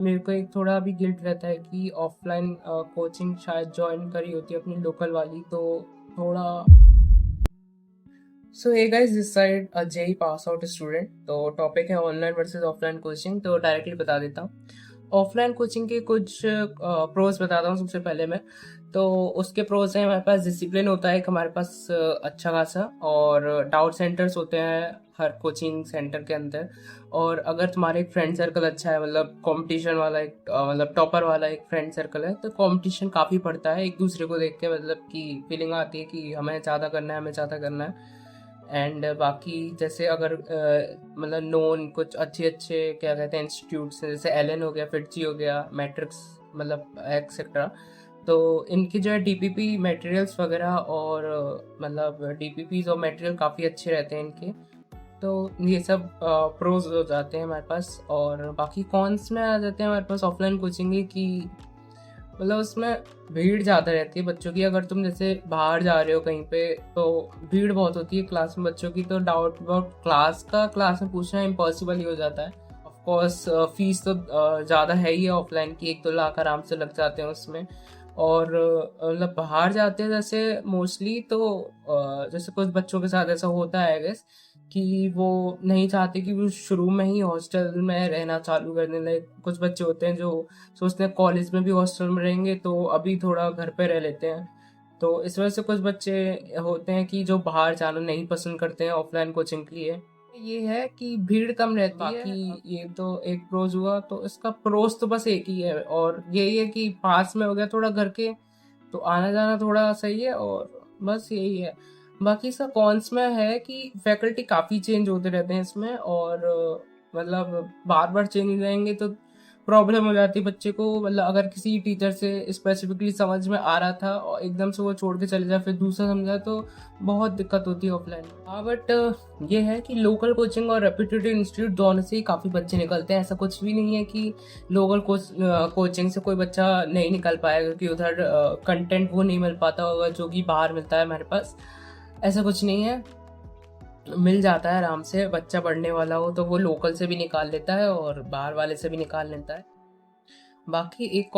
मेरे को एक थोड़ा अभी गिल्ट रहता है कि ऑफलाइन कोचिंग शायद जॉइन करी होती अपनी लोकल वाली, तो थोड़ा। So hey guys, this side a JEE pass out student. तो टॉपिक है ऑनलाइन वर्सेस ऑफलाइन कोचिंग। तो डायरेक्टली बता देता हूँ। ऑफलाइन कोचिंग के कुछ प्रोज बताता हूँ सबसे पहले मैं। तो उसके प्रोज हैं, हमारे पास डिसिप्लिन होता है एक हमारे पास अच्छा खासा, और डाउट सेंटर्स होते हैं हर कोचिंग सेंटर के अंदर। और अगर तुम्हारा एक फ्रेंड सर्कल अच्छा है, मतलब कंपटीशन वाला एक मतलब टॉपर वाला एक फ्रेंड सर्कल है, तो कंपटीशन काफ़ी पड़ता है एक दूसरे को देख के, मतलब कि फीलिंग आती है कि हमें ज़्यादा करना है, हमें ज़्यादा करना है। एंड बाकी जैसे अगर मतलब नोन कुछ अच्छे अच्छे क्या कहते हैं इंस्टीट्यूट्स हैं, जैसे एलन हो गया, फिटजी हो गया, मैट्रिक्स, मतलब एक्सेट्रा। तो इनकी जो है डीपीपी मटेरियल्स वगैरह और मतलब डीपीपीज और मटेरियल काफ़ी अच्छे रहते हैं इनके। तो ये सब प्रोज हो जाते हैं हमारे पास। और बाकी कॉन्स में आ जाते हैं हमारे पास ऑफलाइन कोचिंग की, मतलब उसमें भीड़ ज़्यादा रहती है बच्चों की। अगर तुम जैसे बाहर जा रहे हो कहीं पे, तो भीड़ बहुत होती है क्लास में बच्चों की, तो डाउट अबाउट क्लास में पूछना इम्पॉसिबल ही हो जाता है। ऑफ कोर्स फीस तो ज़्यादा है ही है ऑफलाइन की, 1-2 लाख आराम से लग जाते हैं उसमें। और मतलब बाहर जाते हैं जैसे मोस्टली, तो जैसे कुछ बच्चों के साथ ऐसा होता है गैस कि वो नहीं चाहते कि वो शुरू में ही हॉस्टल में रहना चालू कर दें। लाइक कुछ बच्चे होते हैं जो सोचते हैं कॉलेज में भी हॉस्टल में रहेंगे, तो अभी थोड़ा घर पे रह लेते हैं। तो इस वजह से कुछ बच्चे होते हैं कि जो बाहर जाना नहीं पसंद करते हैं ऑफलाइन कोचिंग के लिए। ये है कि भीड़ कम रहती है। बाकी ये तो एक प्रोज हुआ, तो इसका प्रोज तो बस एक ही है, और यही है कि पास में हो गया थोड़ा घर के, तो आना जाना थोड़ा सही है, और बस यही है। बाकी इसका कॉन्स में है कि फैकल्टी काफ़ी चेंज होते रहते हैं इसमें, और मतलब बार बार चेंज हो जाएंगे तो प्रॉब्लम हो जाती है बच्चे को। मतलब अगर किसी टीचर से स्पेसिफिकली समझ में आ रहा था और एकदम से वो छोड़ के चले जाए, फिर दूसरा समझा, तो बहुत दिक्कत होती है ऑफलाइन। हाँ, बट ये है कि लोकल कोचिंग और रेप्यूटेड इंस्टीट्यूट दोनों से ही काफ़ी बच्चे निकलते हैं। ऐसा कुछ भी नहीं है कि लोकल कोचिंग से कोई बच्चा नहीं निकल पाएगा, क्योंकि उधर कंटेंट वो नहीं मिल पाता होगा जो कि बाहर मिलता है हमारे पास। ऐसा कुछ नहीं है, मिल जाता है आराम से। बच्चा पढ़ने वाला हो तो वो लोकल से भी निकाल लेता है और बाहर वाले से भी निकाल लेता है। बाकी एक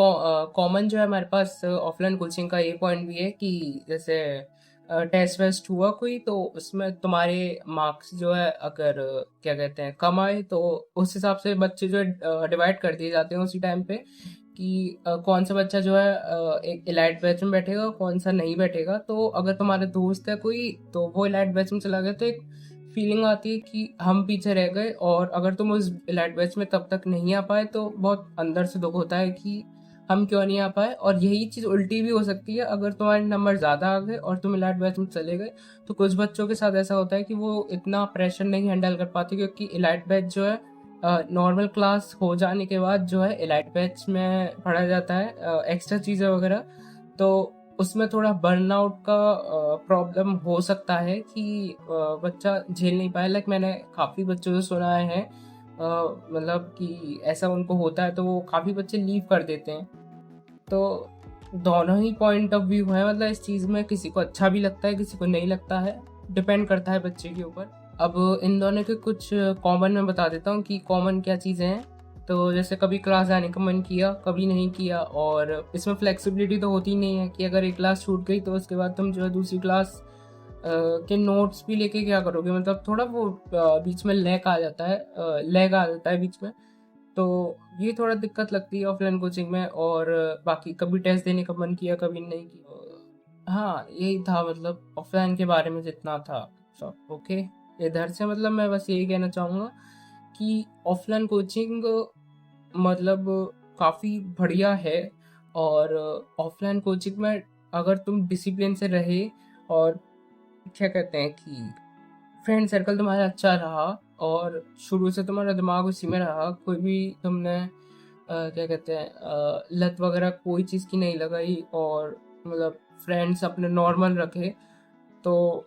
कॉमन जो है हमारे पास ऑफलाइन कोचिंग का ये पॉइंट भी है कि जैसे टेस्ट वेस्ट हुआ कोई, तो उसमें तुम्हारे मार्क्स जो है अगर क्या कहते हैं कम आए, तो उस हिसाब से बच्चे जो है डिवाइड कर दिए जाते हैं उसी टाइम पे कि कौन सा बच्चा जो है एक इलाइट बैच में बैठेगा, कौन सा नहीं बैठेगा। तो अगर तुम्हारे दोस्त है कोई, तो वो इलाइट बैच में चला गया, तो एक फीलिंग आती है कि हम पीछे रह गए। और अगर तुम उस इलाइट बैच में तब तक नहीं आ पाए, तो बहुत अंदर से दुख होता है कि हम क्यों नहीं आ पाए। और यही चीज़ उल्टी भी हो सकती है, अगर तुम्हारे नंबर ज़्यादा आ गए और तुम इलाइट बैच में चले गए, तो कुछ बच्चों के साथ ऐसा होता है कि वो इतना प्रेशर नहीं हैंडल कर पाते, क्योंकि इलाइट बैच जो है नॉर्मल क्लास हो जाने के बाद जो है इलाइट बैच में पढ़ा जाता है एक्स्ट्रा चीज़ें वगैरह। तो उसमें थोड़ा बर्नआउट का प्रॉब्लम हो सकता है कि बच्चा झेल नहीं पाए। लाइक मैंने काफ़ी बच्चों से सुना है मतलब कि ऐसा उनको होता है, तो वो काफ़ी बच्चे लीव कर देते हैं। तो दोनों ही पॉइंट ऑफ व्यू है, मतलब इस चीज़ में किसी को अच्छा भी लगता है, किसी को नहीं लगता है, डिपेंड करता है बच्चे के ऊपर। अब इन दोनों के कुछ कॉमन मैं बता देता हूँ कि कॉमन क्या चीज़ें हैं। तो जैसे कभी क्लास जाने का मन किया, कभी नहीं किया, और इसमें फ्लेक्सिबिलिटी तो होती नहीं है कि अगर एक क्लास छूट गई तो उसके बाद तुम जो है दूसरी क्लास के नोट्स भी लेके क्या करोगे। मतलब थोड़ा वो बीच में लैग आ जाता है बीच में। तो ये थोड़ा दिक्कत लगती है ऑफलाइन कोचिंग में। और बाकी कभी टेस्ट देने का मन किया, कभी नहीं किया। हाँ, यही था मतलब ऑफलाइन के बारे में जितना था सब ओके। इधर से मतलब मैं बस यही कहना चाहूँगा कि ऑफलाइन कोचिंग मतलब काफ़ी बढ़िया है। और ऑफलाइन कोचिंग में अगर तुम डिसिप्लिन से रहे, और क्या कहते हैं कि फ्रेंड सर्कल तुम्हारा अच्छा रहा, और शुरू से तुम्हारा दिमाग उसी में रहा, कोई भी तुमने क्या कहते हैं लत वगैरह कोई चीज़ की नहीं लगाई, और मतलब फ्रेंड्स अपने नॉर्मल रखे, तो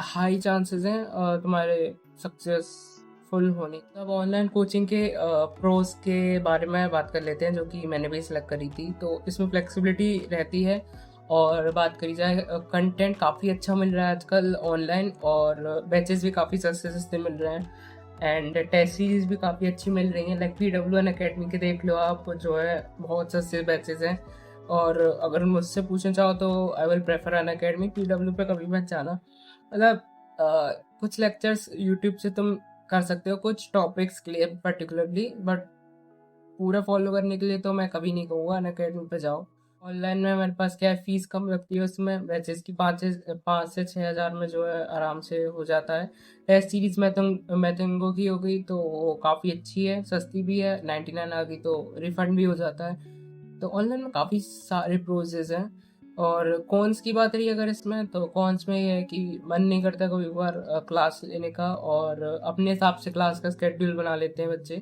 हाई चांसेस हैं तुम्हारे सक्सेसफुल होने। अब ऑनलाइन कोचिंग के प्रोज के बारे में बात कर लेते हैं, जो कि मैंने भी सिलेक्ट करी थी। तो इसमें फ्लेक्सिबिलिटी रहती है, और बात करी जाए कंटेंट काफ़ी अच्छा मिल रहा है आजकल ऑनलाइन, और बैचेस भी काफ़ी सस्ते सस्ते मिल रहे हैं। एंड टेस्ट सीरीज भी काफ़ी अच्छी मिल रही हैं, लाइक PWN अकेडमी के देख लो आप, जो है बहुत सस्ते बैचेस हैं। और अगर मुझसे पूछना चाहो तो I will prefer Unacademy, PW पे कभी मत जाना। मतलब कुछ लेक्चर्स यूट्यूब से तुम कर सकते हो कुछ टॉपिक्स के लिए पर्टिकुलरली, बट पूरा फॉलो करने के लिए तो मैं कभी नहीं कहूँगा अन अकेडमी पे जाओ। ऑनलाइन में मेरे पास क्या है, फीस कम लगती है उसमें, बैचेस की 5 से 6 हज़ार में जो है आराम से हो जाता है। टेस्ट सीरीज मैथंगो की हो गई तो वो काफ़ी अच्छी है, सस्ती भी है, 99 आ गई तो रिफंड भी हो जाता है। तो ऑनलाइन में काफ़ी सारे प्रोसेस हैं। और कॉन्स की बात रही अगर इसमें, तो कॉन्स में ये है कि मन नहीं करता कभी कभार क्लास लेने का, और अपने हिसाब से क्लास का स्केड्यूल बना लेते हैं बच्चे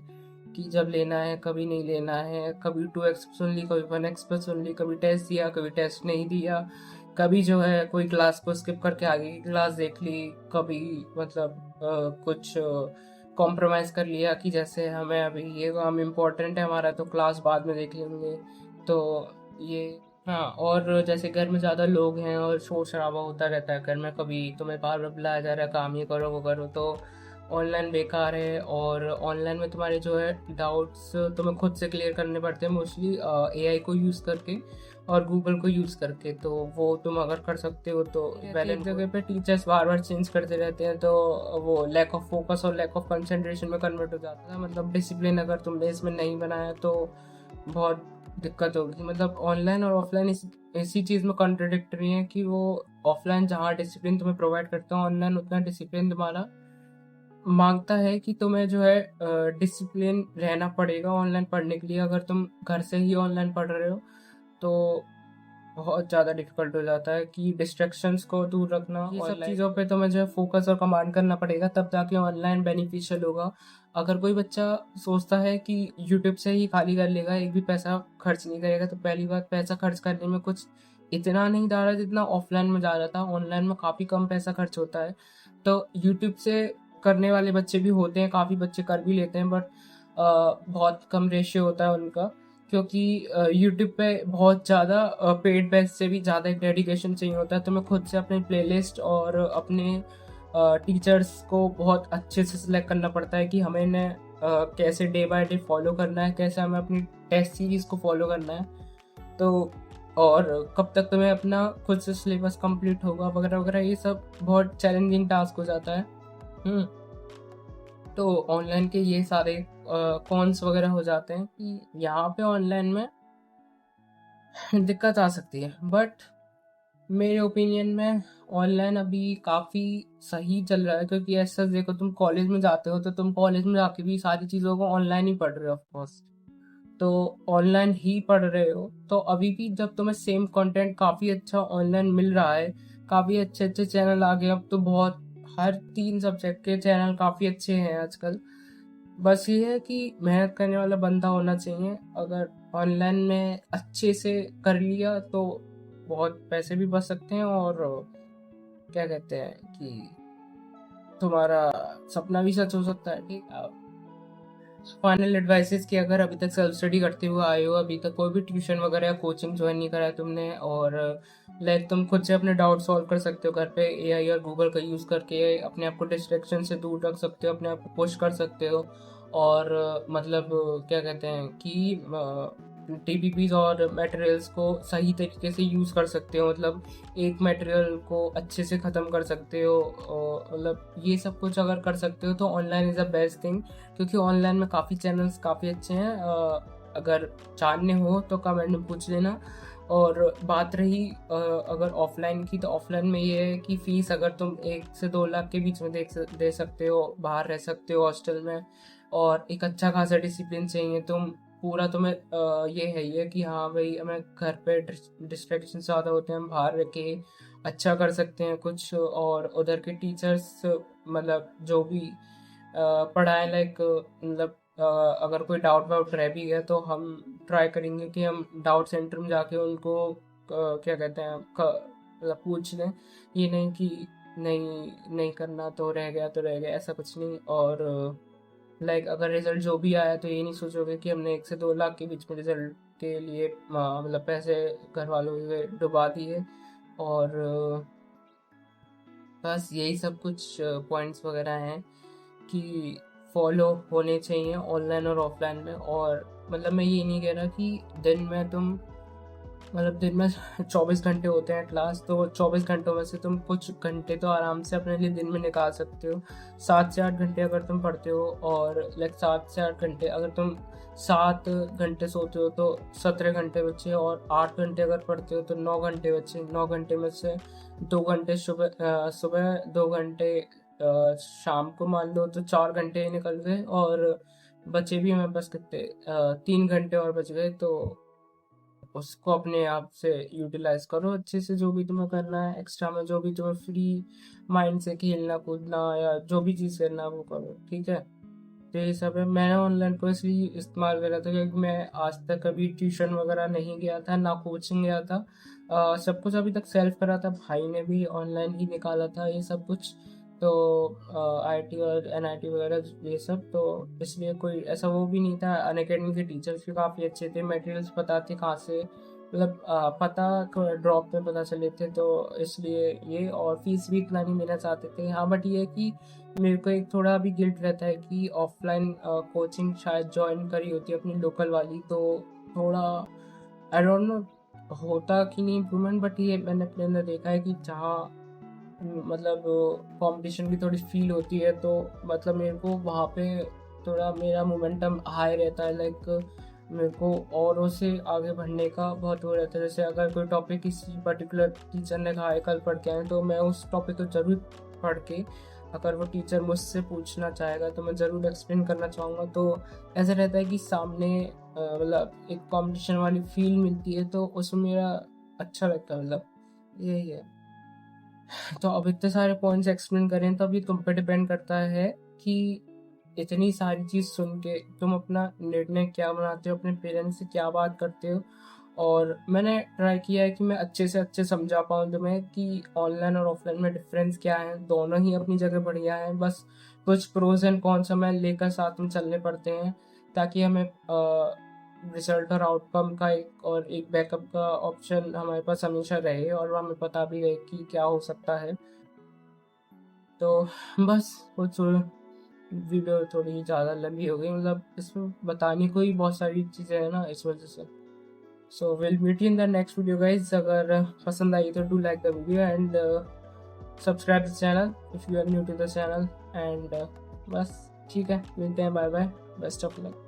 कि जब लेना है कभी नहीं लेना है, कभी 2x सुन ली, कभी 1x पर सुन ली, कभी टेस्ट दिया कभी टेस्ट नहीं दिया, कभी जो है कोई क्लास को स्किप करके आगे की क्लास देख ली, कभी मतलब कुछ कॉम्प्रोमाइज़ कर लिया कि जैसे हमें अभी ये काम इम्पोर्टेंट है हमारा तो क्लास बाद में देख लेंगे। तो ये, हाँ, और जैसे घर में ज़्यादा लोग हैं और शोर शराबा होता रहता है घर में, कभी तुम्हें बार बार बुलाया जा रहा है काम ये करो वो करो, तो ऑनलाइन बेकार है। और ऑनलाइन में तुम्हारे जो है डाउट्स तुम्हें खुद से क्लियर करने पड़ते हैं मोस्टली, AI को यूज़ करके और गूगल को यूज़ करके, तो वो तुम अगर कर सकते हो तो पहले एक जगह पे टीचर्स बार बार चेंज करते रहते हैं, तो वो लैक ऑफ फोकस और लैक ऑफ कंसंट्रेशन में कन्वर्ट हो जाता है। मतलब डिसिप्लिन अगर तुमने इसमें नहीं बनाया तो बहुत दिक्कत होगी। मतलब ऑनलाइन और ऑफलाइन इसी चीज़ में कॉन्ट्रडिक्टरी है कि वो ऑफलाइन जहाँ डिसिप्लिन तुम्हें प्रोवाइड करता है, ऑनलाइन उतना डिसिप्लिन तुम्हारा मांगता है कि तुम्हें जो है डिसिप्लिन रहना पड़ेगा ऑनलाइन पढ़ने के लिए। अगर तुम घर से ही ऑनलाइन पढ़ रहे हो तो बहुत ज़्यादा डिफिकल्ट हो जाता है कि डिस्ट्रैक्शंस को दूर रखना, ये सब चीज़ों पे तुम्हें जो है फोकस और कमांड करना पड़ेगा, तब जाके ऑनलाइन बेनिफिशियल होगा। अगर कोई बच्चा सोचता है कि यूट्यूब से ही खाली कर लेगा, एक भी पैसा खर्च नहीं करेगा, तो पहली बात, पैसा खर्च करने में कुछ इतना नहीं जा रहा जितना ऑफलाइन में जा रहा था। ऑनलाइन में काफ़ी कम पैसा खर्च होता है, तो यूट्यूब से करने वाले बच्चे भी होते हैं, काफ़ी बच्चे कर भी लेते हैं, बट बहुत कम रेशियो होता है उनका, क्योंकि यूट्यूब पे बहुत ज़्यादा पेड बैच से भी ज़्यादा एक डेडिकेशन चाहिए होता है। तुम्हें खुद से अपने प्लेलिस्ट और अपने टीचर्स को बहुत अच्छे से सिलेक्ट करना पड़ता है कि हमें इन्हें कैसे डे बाय डे फॉलो करना है, कैसे हमें अपनी टेस्ट सीरीज़ को फॉलो करना है, तो और कब तक तुम्हें अपना खुद से सिलेबस कंप्लीट होगा वगैरह वगैरह, ये सब बहुत चैलेंजिंग टास्क हो जाता है। तो ऑनलाइन के ये सारे कॉन्स वगैरह हो जाते हैं कि यहाँ पे ऑनलाइन में दिक्कत आ सकती है, बट मेरे ओपिनियन में ऑनलाइन अभी काफ़ी सही चल रहा है, क्योंकि ऐसा देखो, तुम कॉलेज में जाते हो तो तुम कॉलेज में जाके भी सारी चीज़ों को ऑनलाइन ही पढ़ रहे हो, ऑफ कोर्स, तो ऑनलाइन ही पढ़ रहे हो। तो अभी भी जब तुम्हें सेम कंटेंट काफ़ी अच्छा ऑनलाइन मिल रहा है, काफ़ी अच्छे अच्छे चैनल आ गए अब तो, बहुत हर 3 सब्जेक्ट के चैनल काफ़ी अच्छे हैं आजकल। बस ये है कि मेहनत करने वाला बंदा होना चाहिए। अगर ऑनलाइन में अच्छे से कर लिया तो बहुत पैसे भी बच सकते हैं, और क्या कहते हैं कि तुम्हारा सपना भी सच हो सकता है। ठीक है, फाइनल एडवाइसेस कि अगर अभी तक सेल्फ स्टडी करते हुए आए हो, अभी तक कोई भी ट्यूशन वगैरह या कोचिंग ज्वाइन नहीं करा है तुमने, और लाइक तुम खुद से अपने डाउट सॉल्व कर सकते हो घर पे, AI और गूगल का यूज़ करके अपने आप को डिस्ट्रैक्शन से दूर रख सकते हो, अपने आप को पुश कर सकते हो, और मतलब क्या कहते हैं कि TPPs और मटेरियल्स को सही तरीके से यूज़ कर सकते हो, मतलब एक मटेरियल को अच्छे से ख़त्म कर सकते हो, मतलब ये सब कुछ अगर कर सकते हो तो online is the best thing, क्योंकि ऑनलाइन में काफ़ी चैनल्स काफ़ी अच्छे हैं। अगर जानने हो तो कमेंट में पूछ लेना। और बात रही अगर ऑफलाइन की, तो ऑफलाइन में ये है कि फ़ीस अगर तुम 1 से 2 लाख के बीच में दे सकते हो, बाहर रह सकते हो हॉस्टल में, और एक अच्छा खासा डिसिप्लिन चाहिए तुम पूरा, तुम्हें ये है कि हाँ भाई, हमें घर पे डिस्ट्रैक्शन ज़्यादा होते हैं, हम बाहर रह के अच्छा कर सकते हैं कुछ, और उधर के टीचर्स मतलब जो भी पढ़ाएं, लाइक मतलब अगर कोई डाउट वाउट रह भी गया तो हम ट्राई करेंगे कि हम डाउट सेंटर में जाके उनको क्या कहते हैं मतलब पूछ लें। ये नहीं कि नहीं नहीं करना तो रह गया तो रह गया, ऐसा कुछ नहीं। और लाइक अगर रिजल्ट जो भी आया तो ये नहीं सोचोगे कि हमने 1 से 2 लाख के बीच में रिजल्ट के लिए मतलब पैसे घर वालों के डुबा दिए। और बस यही सब कुछ पॉइंट्स वगैरह हैं कि फॉलो होने चाहिए ऑनलाइन और ऑफलाइन में। और मतलब मैं ये नहीं कह रहा कि दिन में तुम मतलब दिन में 24 घंटे होते हैं क्लास, तो 24 घंटों में से तुम कुछ घंटे तो आराम से अपने लिए दिन में निकाल सकते हो। 7 से 8 घंटे अगर तुम पढ़ते हो, और लाइक 7 से 8 घंटे, अगर तुम 7 घंटे सोते हो तो 17 घंटे बचे, और 8 घंटे अगर पढ़ते हो तो 9 घंटे बचे। 9 घंटे में से 2 घंटे सुबह 2 घंटे शाम को मान लो, तो 4 घंटे ही निकल गए, और बचे भी हमें बस कितने 3 घंटे और बच गए। तो उसको अपने आप से यूटिलाइज करो अच्छे से, जो भी तुम्हें करना है एक्स्ट्रा में, जो भी तुम्हें फ्री माइंड से खेलना कूदना या जो भी चीज़ करना है वो करो, ठीक है। तो यही सब है। मैंने ऑनलाइन को इसलिए इस्तेमाल करा था क्योंकि मैं आज तक कभी ट्यूशन वगैरह नहीं गया था, ना कोचिंग गया था। सब कुछ अभी तक सेल्फ करा था, भाई ने भी ऑनलाइन ही निकाला था ये सब कुछ। तो आईटी और एनआईटी वगैरह ये सब, तो इसलिए कोई ऐसा वो भी नहीं था। अनअकैडमी के टीचर्स भी काफ़ी अच्छे थे, मटेरियल्स पता थे कहाँ से, मतलब पता ड्रॉप में पता चले थे, तो इसलिए ये। और फीस भी इतना नहीं देना चाहते थे। हाँ, बट ये है कि मेरे को एक थोड़ा भी गिल्ट रहता है कि ऑफलाइन कोचिंग शायद ज्वाइन करी होती अपनी लोकल वाली, तो थोड़ा आई डोंट नो होता कि नहीं इम्प्रूवमेंट। बट ये मैंने अपने अंदर देखा है कि जहाँ मतलब कंपटीशन की थोड़ी फील होती है, तो मतलब मेरे को वहाँ पे थोड़ा मेरा मोमेंटम हाई रहता है। लाइक मेरे को औरों से आगे बढ़ने का बहुत वो रहता है। जैसे अगर कोई टॉपिक किसी पर्टिकुलर टीचर ने कहा है कल पढ़ के आए, तो मैं उस टॉपिक को ज़रूर पढ़ के, अगर वो टीचर मुझसे पूछना चाहेगा तो मैं ज़रूर एक्सप्लेन करना चाहूँगा। तो ऐसा रहता है कि सामने मतलब एक कंपटीशन वाली फील मिलती है, तो उसमें मेरा अच्छा लगता है, मतलब यही है। तो अब इतने सारे पॉइंट्स एक्सप्लेन करें तो अभी तुम पे डिपेंड करता है कि इतनी सारी चीज़ सुन के तुम अपना निर्णय क्या बनाते हो, अपने पेरेंट्स से क्या बात करते हो। और मैंने ट्राई किया है कि मैं अच्छे से अच्छे समझा पाऊँ तुम्हें कि ऑनलाइन और ऑफलाइन में डिफरेंस क्या है। दोनों ही अपनी जगह बढ़िया है, बस कुछ प्रोज एंड कॉन्स हमें लेकर साथ में चलने पड़ते हैं, ताकि हमें रिजल्ट और आउटकम का एक बैकअप का ऑप्शन हमारे पास हमेशा रहे, और हमें पता भी रहे कि क्या हो सकता है। तो बस कुछ वीडियो थोड़ी ज़्यादा लंबी हो गई, मतलब इसमें बताने को ही बहुत सारी चीज़ें हैं ना, इस वजह से। So will meet in the next video guys. अगर पसंद आई तो do like the video and subscribe the channel if you are new to the channel. And बस ठीक है, मिलते हैं, bye bye, best of luck.